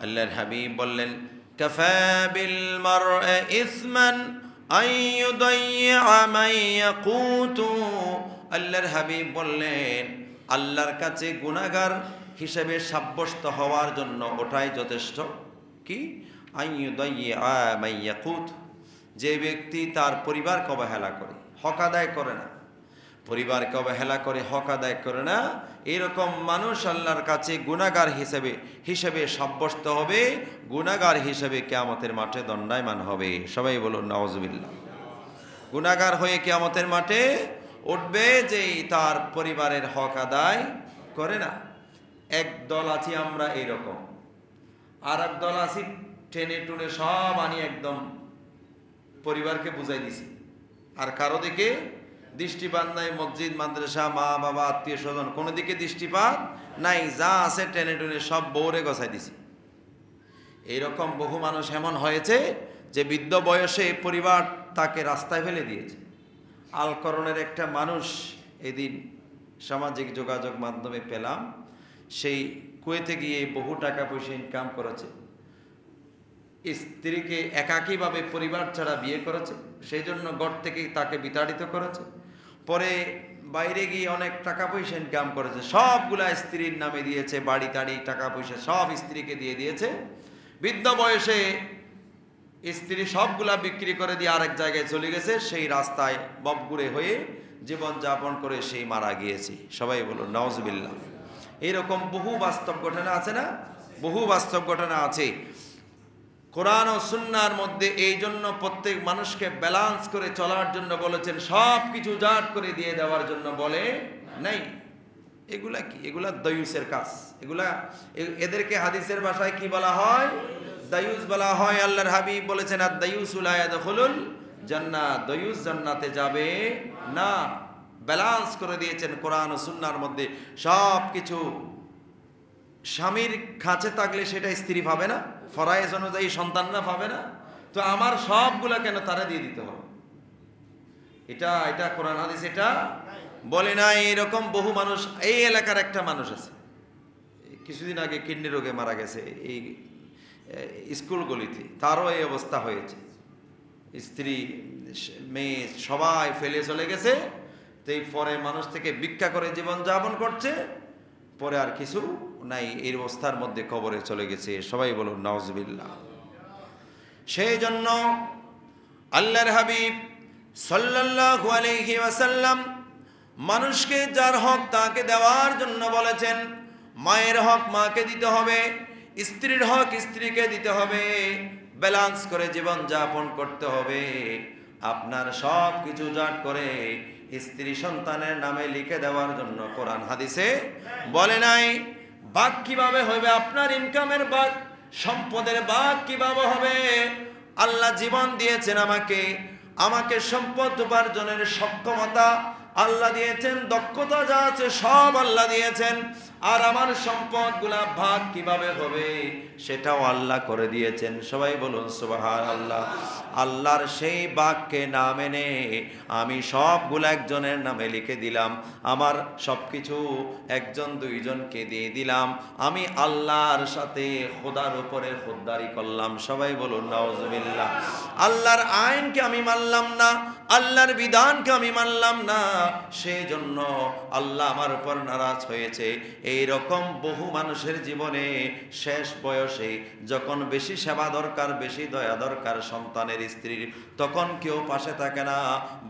আল্লাহর হাবিব বললেন, কাফা বিল মার'i ইসমান আন ইউদাইয়্যা মান ইয়াকুতু। আল্লাহর হাবিব বললেন, আল্লাহর কাছে গুনাহগার হিসেবে সাব্যস্ত হওয়ার জন্য ওটাই যথেষ্ট। কি? আন ইউদাইয়্যা মান ইয়াকুতু, যে ব্যক্তি তার পরিবারকে অবহেলা করে, হক আদায় করে না, পরিবারকে অবহেলা করে, হক আদায় করে না, এরকম মানুষ আল্লাহর কাছে গুনাহগার হিসেবে সাব্যস্ত হবে, গুনাহগার হিসেবে কিয়ামতের মাঠে দণ্ডায়মান হবে। সবাই বলুন নাউজুবিল্লাহ। গুনাহগার হয়ে কিয়ামতের মাঠে উঠবে যে তার পরিবারের হক আদায় করে না। এক দল আছি আমরা এইরকম, আর এক দল আছি টেনে টুনে সব আনি একদম পরিবারকে বুঝাই দিছি, আর কারো দিকে দৃষ্টিপাত নাই। মসজিদ, মাদ্রাসা, মা বাবা, আত্মীয় স্বজন, কোনো দিকে দৃষ্টিপাত নাই, যা আছে টেনে টুনে সব বউরে গছাই দিছি। এইরকম বহু মানুষ এমন হয়েছে যে বৃদ্ধ বয়সে পরিবার তাকে রাস্তায় ফেলে দিয়েছে। আলকরণের একটা মানুষ এদিন সামাজিক যোগাযোগ মাধ্যমে পেলাম, সেই কুয়েতে গিয়ে বহু টাকা পয়সা ইনকাম করেছে, স্ত্রীকে একাকীভাবে পরিবার ছাড়া বিয়ে করেছে, সেই জন্য ঘর থেকে তাকে বিতাড়িত করেছে। পরে বাইরে গিয়ে অনেক টাকা পয়সা ইনকাম করেছে, সবগুলা স্ত্রীর নামে দিয়েছে, বাড়ি তাড়ি টাকা পয়সা সব স্ত্রীকে দিয়ে দিয়েছে। বৃদ্ধ বয়সে স্ত্রী সবগুলা বিক্রি করে দিয়ে আরেক জায়গায় চলে গেছে, সেই রাস্তায় ববগুড়ে হয়ে জীবন যাপন করে সেই মারা গিয়েছে। সবাই বলো নাউজুবিল্লাহ। এইরকম বহু বাস্তব ঘটনা আছে না? বহু বাস্তব ঘটনা আছে। কোরআন ও সুন্নাহর মধ্যে এই জন্য প্রত্যেক মানুষকে ব্যালেন্স করে চলার জন্য বলেছেন, সব কিছু জাট করে দিয়ে দেওয়ার জন্য বলে নাই। এগুলা কি? এগুলা দায়ুসের কাজ। এদেরকে হাদিসের ভাষায় কি বলা হয়? দায়ুস বলা হয়। আল্লাহর হাবিব বলেছেন, আদ-দায়ুসু লা ইয়াদখুলুল জান্নাহ, দায়ুস জান্নাতে যাবে না। ব্যালেন্স করে দিয়েছেন কোরআন ও সুন্নাহর মধ্যে সব কিছু। স্বামীর কাছে থাকলে সেটা স্ত্রী পাবে না, ফরয়েজ অনুযায়ী সন্তানরা পাবে না, তো আমার সবগুলা কেন তারা দিয়ে দিতে হবে? এটা কোরআন হাদিস এটা বলে না। এরকম বহু মানুষ, এই এলাকার একটা মানুষ আছে, কিছুদিন আগে কিডনি রোগে মারা গেছে এই স্কুলগুলিতে, তারও এই অবস্থা হয়েছে। স্ত্রী মেয়ে সবাই ফেলে চলে গেছে, তো এই পরে মানুষ থেকে ভিক্ষা করে জীবন যাপন করছে, পরে আর কিছু নাই, এই অবস্থার মধ্যে কবরে চলে গেছে। সবাই বলুন নাউজুবিল্লাহ। সেই জন্য আল্লাহর হাবিব সাল্লাল্লাহু আলাইহি ওয়াসাল্লাম মানুষকে যার হক তাকে দেওয়ার জন্য বলেছেন। মায়ের হক মাকে দিতে হবে, স্ত্রীর হক স্ত্রীকে দিতে হবে, ব্যালেন্স করে জীবন যাপন করতে হবে। আপনার সব কিছু জাট করে স্ত্রী সন্তানের নামে লিখে দেওয়ার জন্য কোরআন হাদিসে বলে নাই। ভাগ কিভাবে হবে? আপনার ইনকামের ভাগ, সম্পদের ভাগ কিভাবে হবে? আল্লাহ জীবন দিয়েছেন আমাকে সম্পদ উপার্জনের সক্ষমতা আল্লাহ দিয়েছেন, দক্ষতা যা আছে সব আল্লাহ দিয়েছেন, আর আমার সম্পদগুলা ভাগ কিভাবে হবে সেটাও আল্লাহ করে দিয়েছেন। সবাই বলুন সুবহানাল্লাহ। আল্লাহর সেই ভাগকে না মেনে আমি সবগুলা একজনের নামে লিখে দিলাম, আমার সবকিছু একজন দুইজনকে দিয়ে দিলাম, আমি আল্লাহর সাথে খোদার উপরে খোদদারি করলাম। সবাই বলুন নাউজুবিল্লাহ। আল্লাহর আইনকে আমি মানলাম না, আল্লাহর বিধানকে আমি মানলাম না, সেই জন্য আল্লাহ আমার উপর নারাজ হয়েছে। এই রকম বহু মানুষের জীবনে শেষ বয়সে যখন বেশি সেবা দরকার, বেশি দয়া দরকার সন্তানের, স্ত্রীর, তখন কেউ পাশে থাকে না,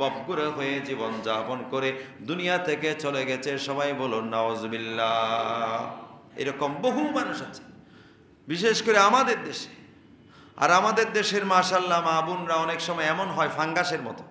ববগুড়ে হয়ে জীবন যাপন করে দুনিয়া থেকে চলে গেছে। সবাই বলুন নাউজুবিল্লাহ। এরকম বহু মানুষ আছে, বিশেষ করে আমাদের দেশে। আর আমাদের দেশের মাশাআল্লাহ মা বোনরা অনেক সময় এমন হয় ফাঙ্গাসের মতো,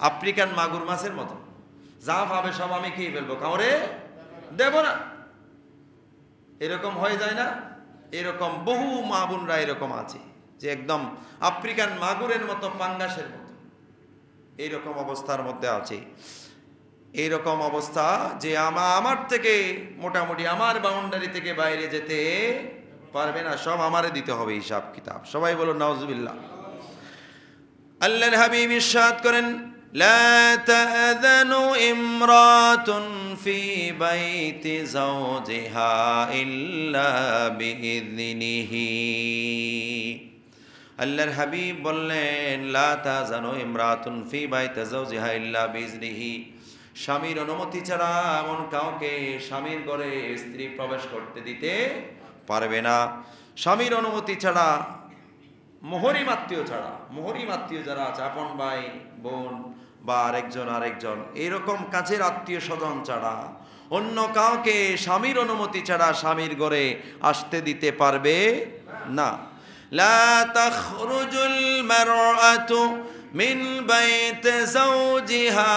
আফ্রিকান মাগুর মাছের মতো, যা পাবে সব আমি খেয়ে ফেলবো, কাউরে দেব না, এরকম হয়ে যায় না? এরকম বহু মা বোনরা এরকম আছে যে একদম আফ্রিকান মাগুরের মতো, পাঙ্গাসের মতো, এইরকম অবস্থার মধ্যে আছে। এইরকম অবস্থা যে আমার থেকে মোটামুটি আমার বাউন্ডারি থেকে বাইরে যেতে পারবে না, সব আমারে দিতে হবে হিসাব কিতাব। সবাই বলো নাউজুবিল্লাহ। আল্লাহর হাবিব ইরশাদ করেন, لا تأذن امرأة في بيت زوجها إلا بإذنه আল্লাহর হাবিব বললেন লা তাযানু ইমরাতুন ফি বাইতি যাওজিহা ইল্লা বিইজনিহি স্বামীর অনুমতি ছাড়া এমন কাউকে স্বামীর ঘরে স্ত্রী প্রবেশ করতে দিতে পারবে না। স্বামীর অনুমতি ছাড়া, মুহরিম আত্মীয় যারা আছে, আপন ভাই বোন বা আরেকজন এরকম কাছের আত্মীয় স্বজন ছাড়া অন্য কাউকে স্বামীর অনুমতি ছাড়া স্বামীর ঘরে আসতে দিতে পারবে না। লা তাখরুজুল মারআতু মিন বাইতি যাওজিহা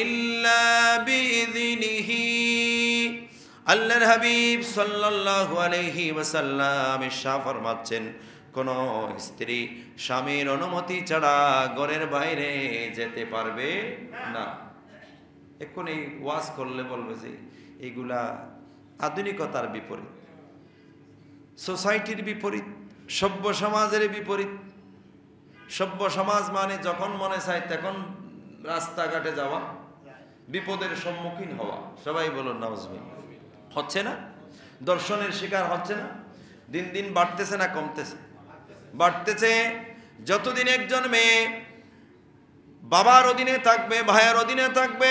ইল্লা বিইযনিহি আল্লাহর হাবিব সাল্লাল্লাহু আলাইহি ওয়াসাল্লাম ইরশাদ ফরমাচ্ছেন, কোন স্ত্রী স্বামীর অনুমতি ছাড়া ঘরের বাইরে যেতে পারবে না। এখন এই ওয়াজ করলে বলবে যে এগুলা আধুনিকতার বিপরীত, সোসাইটির বিপরীত, সভ্য সমাজের বিপরীত। সভ্য সমাজ মানে যখন মনে চায় তখন রাস্তাঘাটে যাওয়া, বিপদের সম্মুখীন হওয়া। সবাই বলুন নাউজুবিল্লাহ। হচ্ছে না? দর্শনের শিকার হচ্ছে না? দিন দিন বাড়তেছে না কমতেছে? বাড়তেছে। যতদিন একজন মেয়ে বাবার অধীনে থাকবে, ভাইয়ের অধীনে থাকবে,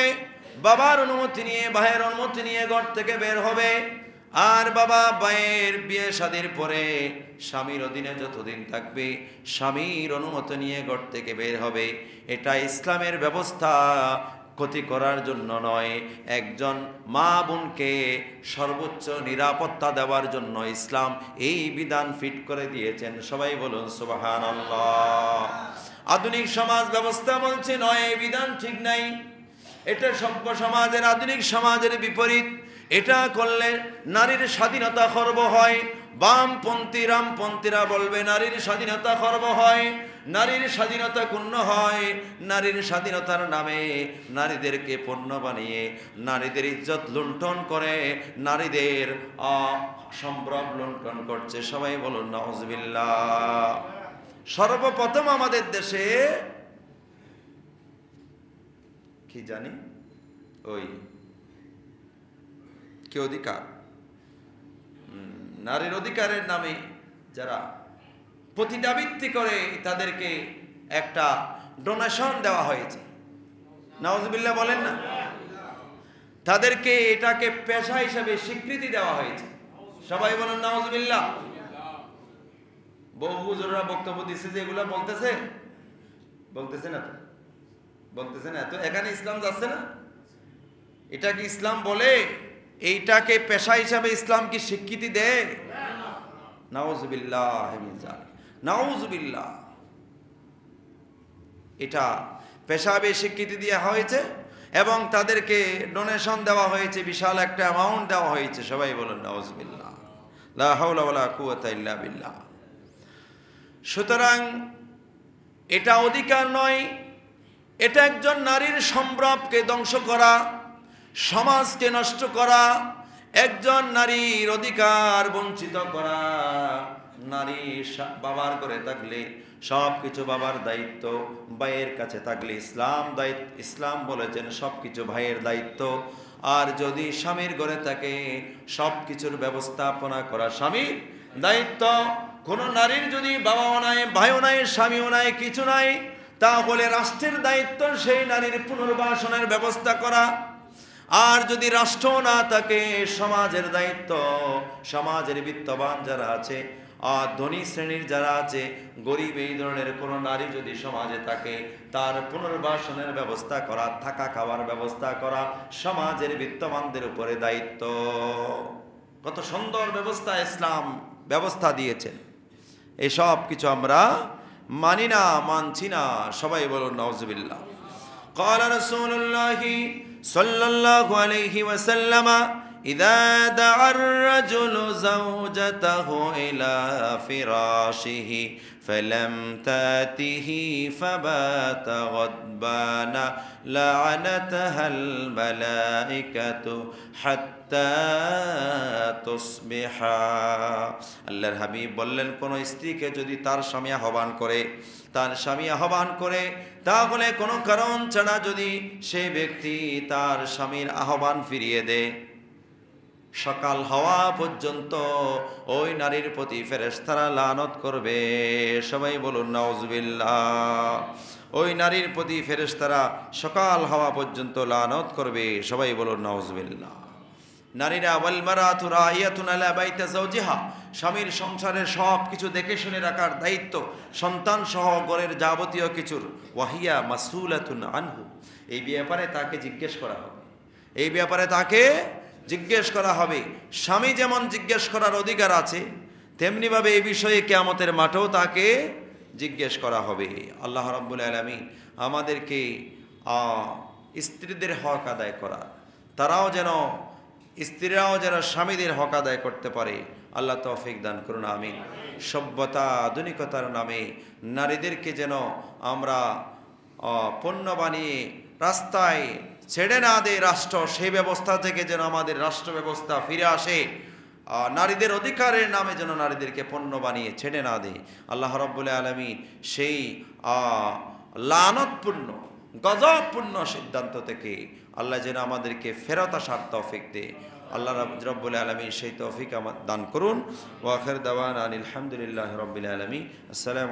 বাবার অনুমতি নিয়ে ভাইয়ের অনুমতি নিয়ে ঘর থেকে বের হবে, আর বাবা ভাইয়ের বিয়ে শাদীর পরে স্বামীর অধীনে যতদিন থাকবে স্বামীর অনুমতি নিয়ে ঘর থেকে বের হবে। এটা ইসলামের ব্যবস্থা, ক্ষতি করার জন্য নয়। একজন মা বোনকে সর্বোচ্চ নিরাপত্তা দেওয়ার জন্য ইসলাম এই বিধান ফিট করে দিয়েছেন। সবাই বলুন সুবহানাল্লাহ। আধুনিক সমাজ ব্যবস্থা বলছে নয়, এই বিধান ঠিক নাই, এটা সভ্য সমাজের, আধুনিক সমাজের বিপরীত। এটা করলে নারীর স্বাধীনতা খর্ব হয়। রামপন্থীরা বলবে নারীর স্বাধীনতা খর্ব হয়, নারীর স্বাধীনতা ক্ষুণ্ণ হয়। নারীর স্বাধীনতার নামে নারীদেরকে পণ্য বানিয়ে নারীদের ইজ্জত লুণ্ঠন করে, নারীদের সম্ভ্রম লুণ্ঠন করছে। সবাই বলুন নাউজুবিল্লাহ। সর্বপ্রথম আমাদের দেশে কি জানি ওই কি অধিকার, নারীর অধিকারের নামে যারা প্রতিদাবৃত্তি করে তাদেরকে একটা ডোনেশন দেওয়া হয়েছে। নাউজুবিল্লাহ বলেন না? তাদেরকে এটাকে পেশা হিসেবে স্বীকৃতি দেওয়া হয়েছে। সবাই বলেন নাউজুবিল্লাহ। বহু হুজুররা বক্তব্য দিচ্ছে যে এগুলা বলতেছে না তো, বলতেছে না তো, এখানে ইসলাম যাচ্ছে না। এটা কি ইসলাম বলে? এইটাকে পেশা হিসাবে ইসলাম কি স্বীকৃতি দেয়? নাউজুবিল্লাহ মিন যালিক, নাউজুবিল্লাহ। এটা পেশা হিসেবে স্বীকৃতি দেওয়া হয়েছে এবং তাদেরকে ডোনেশন দেওয়া হয়েছে, বিশাল একটা অ্যামাউন্ট দেওয়া হয়েছে। সবাই বলেন নাউজুবিল্লাহ। লা হাওলা ওয়ালা কুওয়াতা ইল্লা বিল্লাহ। সুতরাং এটা অধিকার নয়, এটা একজন নারীর সম্ভ্রমকে ধ্বংস করা, সমাজকে নষ্ট করা, একজন নারীর অধিকার বঞ্চিত করা। নারী বাবার ঘরে থাকলে সবকিছু বাবার দায়িত্ব, ভাইয়ের কাছে থাকলে ইসলাম বলেছেন সবকিছু ভাইয়ের দায়িত্ব। আর যদি স্বামীর ঘরে থাকে সবকিছুর ব্যবস্থাপনা করা স্বামীর দায়িত্ব। কোন নারীর যদি বাবাও নাই, ভাইও নাই, স্বামীও নাই, কিছু নাই, তাহলে রাষ্ট্রের দায়িত্ব সেই নারীর পুনর্বাসনের ব্যবস্থা করা। আর যদি রাষ্ট্র না থাকে সমাজের দায়িত্ব, সমাজের বিত্তবান যারা আছে, ধনী শ্রেণীর যারা আছে, গরিব, এই ধরনের কোন নারী যদি সমাজে থাকে তার পুনর্বাসনের ব্যবস্থা করা, থাকা খাওয়ার ব্যবস্থা করা সমাজের বিত্তবানদের উপরে দায়িত্ব। কত সুন্দর ব্যবস্থা ইসলাম ব্যবস্থা দিয়েছেন। এসব কিছু আমরা মানি না, মানছি না। সবাই বলুন নাউজুবিল্লাহ। قال رسول الله صلى الله عليه وسلم إذا دعا الرجل زوجته إلى فراشه فلم تأته فبات غضبانا لعنتها الملائكة حتى হাত্তা তুসবিহা। আল্লাহর হাবিব বললেন, কোন স্ত্রীকে যদি তার স্বামী আহ্বান করে, তাহলে কোনো কারণ ছাড়া যদি সেই ব্যক্তি তার স্বামীর আহ্বান ফিরিয়ে দেয়, সকাল হওয়া পর্যন্ত ওই নারীর প্রতি ফেরেশতারা লানত করবে। সবাই বলুন নাউজুবিল্লাহ। ওই নারীর প্রতি ফেরেশতারা সকাল হওয়া পর্যন্ত লানত করবে। সবাই বলুন নাউজুবিল্লাহ। নারীরা ওয়াল মারাতু রাইয়াতুন আলা বাইতি যাওজিহা, স্বামীর সংসারের সব কিছু দেখে শুনে রাখার দায়িত্ব, সন্তান সহ ঘরের যাবতীয় কিছুর। ওয়াহিয়া মাসউলাতুন আনহু, এই ব্যাপারে তাকে জিজ্ঞেস করা হবে। এই ব্যাপারে তাকে জিজ্ঞেস করা হবে। স্বামী যেমন জিজ্ঞেস করার অধিকার আছে, তেমনিভাবে এই বিষয়ে কিয়ামতের মাঠেও তাকে জিজ্ঞেস করা হবে। আল্লাহ রাব্বুল আলামিন আমাদেরকে স্ত্রীদের হক আদায় করা, স্ত্রীরাও যেন স্বামীদের হক আদায় করতে পারে, আল্লাহ তৌফিক দান করুন, আমিন। সভ্যতা আধুনিকতার নামে নারীদেরকে যেন আমরা পণ্য বানিয়ে রাস্তায় ছেড়ে না দেয় রাষ্ট্র, সেই ব্যবস্থা থেকে যেন আমাদের রাষ্ট্র ব্যবস্থা ফিরে আসে। নারীদের অধিকারের নামে যেন নারীদেরকে পণ্য বানিয়ে ছেড়ে না দেয়। আল্লাহ রাব্বুল আলামিন সেই লানতপূর্ণ গজবপূর্ণ সিদ্ধান্ত থেকে আল্লাহ যেন আমাদেরকে ফেরত আসার তৌফিক দেয়। আল্লাহ রাব্বুল আলামিন সেই তৌফিক দান করুন। ওয়া আখির দাওয়ানা আলহামদুলিল্লাহি রাব্বিল আলামিন। আসসালামু